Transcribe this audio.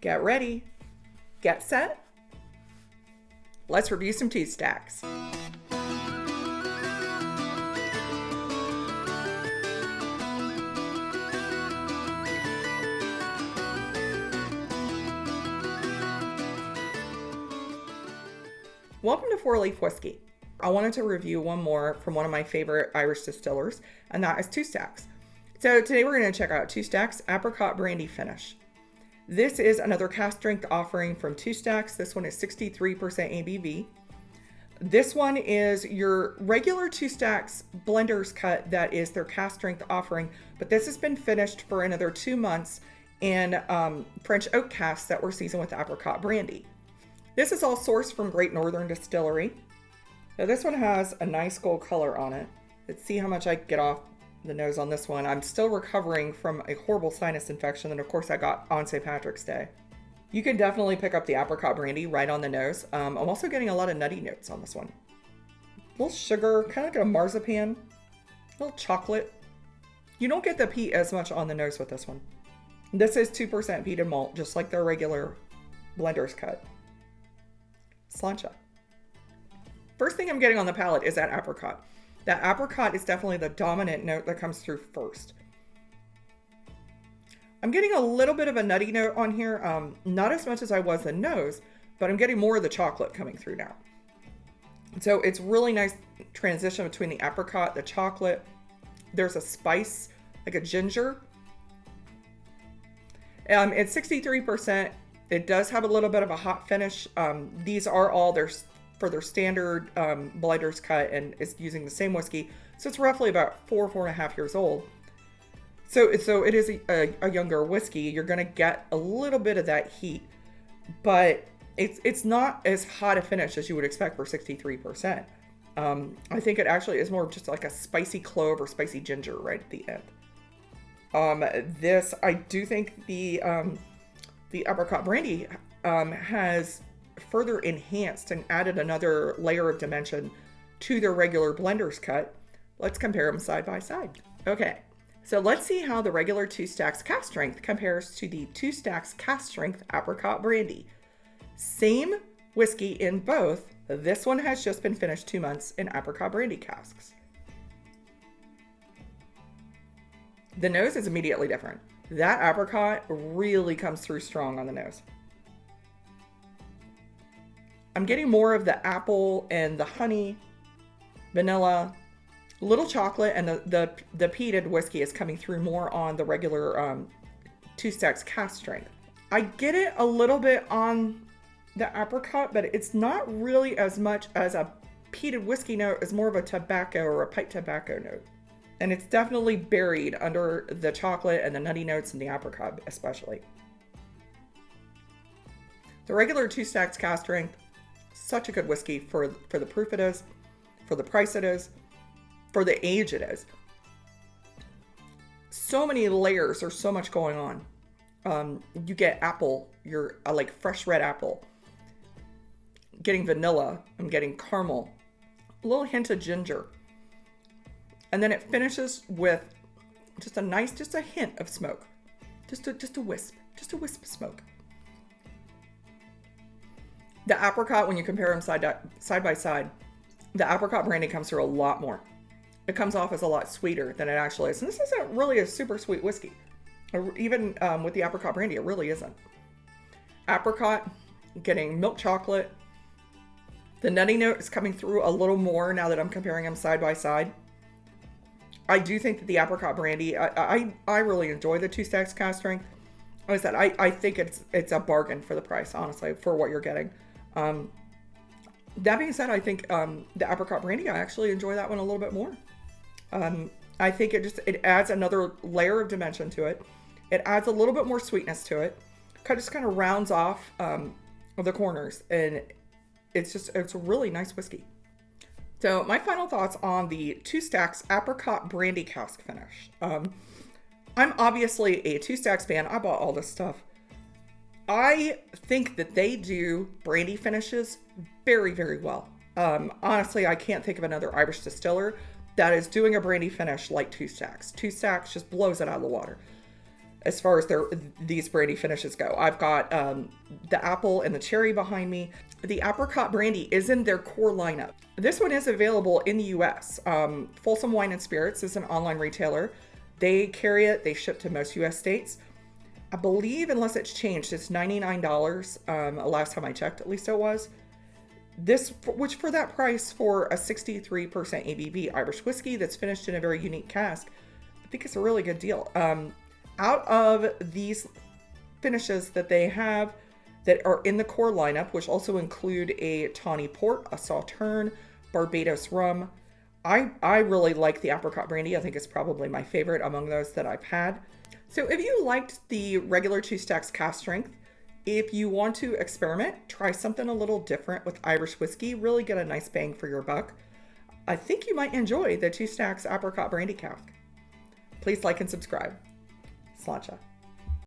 Get ready, get set. Let's review some two stacks. Welcome to Four Leaf Whiskey. I wanted to review one more from one of my favorite Irish distillers, and that is Two Stacks. So today we're going to check out Two Stacks Apricot Brandy Finish. This is another cask strength offering from Two Stacks. This one is 63% ABV. This one is your regular Two Stacks blender's cut that is their cask strength offering, but this has been finished for another 2 months in French oak casks that were seasoned with apricot brandy. This is all sourced from Great Northern Distillery. Now this one has a nice gold color on it. Let's see how much I get off the nose on this one. I'm still recovering from a horrible sinus infection that of course I got on St. Patrick's Day. You can definitely pick up the apricot brandy right on the nose. I'm also getting a lot of nutty notes on this one. A little sugar, kind of like a marzipan, a little chocolate. You don't get the peat as much on the nose with this one. This is 2% peated malt, just like their regular blender's cut. Sláinte. First thing I'm getting on the palate is that apricot. That apricot is definitely the dominant note that comes through first. I'm getting a little bit of a nutty note on here, not as much as I was the nose, but I'm getting more of the chocolate coming through now. So it's really nice transition between the apricot, the chocolate. There's a spice, like a ginger. It's 63%. It does have a little bit of a hot finish. These are all for their standard blender's cut, and it's using the same whiskey. So it's roughly about 4.5 years old. So it is a younger whiskey. You're going to get a little bit of that heat, but it's not as hot a finish as you would expect for 63%. I think it actually is more just like a spicy clove or spicy ginger right at the end. This, I do think the apricot brandy has further enhanced and added another layer of dimension to their regular blender's cut. Let's compare them side by side. Okay, so let's see how the regular Two Stacks cask strength compares to the Two Stacks cask strength apricot brandy. Same whiskey in both. This one has just been finished 2 months in apricot brandy casks. The nose is immediately different. That apricot really comes through strong on the nose. I'm getting more of the apple and the honey, vanilla, little chocolate, and the peated whiskey is coming through more on the regular Two Stacks cask strength. I get it a little bit on the apricot, but it's not really as much as a peated whiskey note. It's more of a tobacco or a pipe tobacco note. And it's definitely buried under the chocolate and the nutty notes and the apricot especially. The regular Two Stacks cask strength, such a good whiskey for the proof it is, for the price it is, for the age it is. So many layers, there's so much going on. You get apple, you're like fresh red apple. Getting vanilla, I'm getting caramel, a little hint of ginger. And then it finishes with just a hint of smoke. Just a wisp of smoke. The apricot, when you compare them side by side, the apricot brandy comes through a lot more. It comes off as a lot sweeter than it actually is. And this isn't really a super sweet whiskey. Even with the apricot brandy, it really isn't. Apricot, getting milk chocolate. The nutty note is coming through a little more now that I'm comparing them side by side. I do think that the apricot brandy, I really enjoy the Two Stacks cask strength. Like I said, I think it's a bargain for the price, honestly, for what you're getting. That being said, I think the apricot brandy, I actually enjoy that one a little bit more. I think it adds another layer of dimension to it. It adds a little bit more sweetness to it. Just kind of rounds off the corners, and it's a really nice whiskey. So my final thoughts on the Two Stacks Apricot Brandy cask finish. I'm obviously a Two Stacks fan. I bought all this stuff. I think that they do brandy finishes very, very well. Honestly, I can't think of another Irish distiller that is doing a brandy finish like Two Stacks. Two Stacks just blows it out of the water. as far as these brandy finishes go. I've got the apple and the cherry behind me. The Apricot Brandy is in their core lineup. This one is available in the US. Folsom Wine and Spirits is an online retailer. They carry it. They ship to most US states. I believe, unless it's changed, it's $99. Last time I checked, at least it was. Which for that price, for a 63% ABV Irish whiskey that's finished in a very unique cask, I think it's a really good deal. Out of these finishes that they have that are in the core lineup, which also include a tawny port, a sauterne, Barbados rum, I really like the Apricot Brandy. I think it's probably my favorite among those that I've had. So if you liked the regular 2 Stacks Cask Strength, if you want to experiment, try something a little different with Irish whiskey, really get a nice bang for your buck, I think you might enjoy the 2 Stacks Apricot Brandy cask. Please like and subscribe. Sláinte.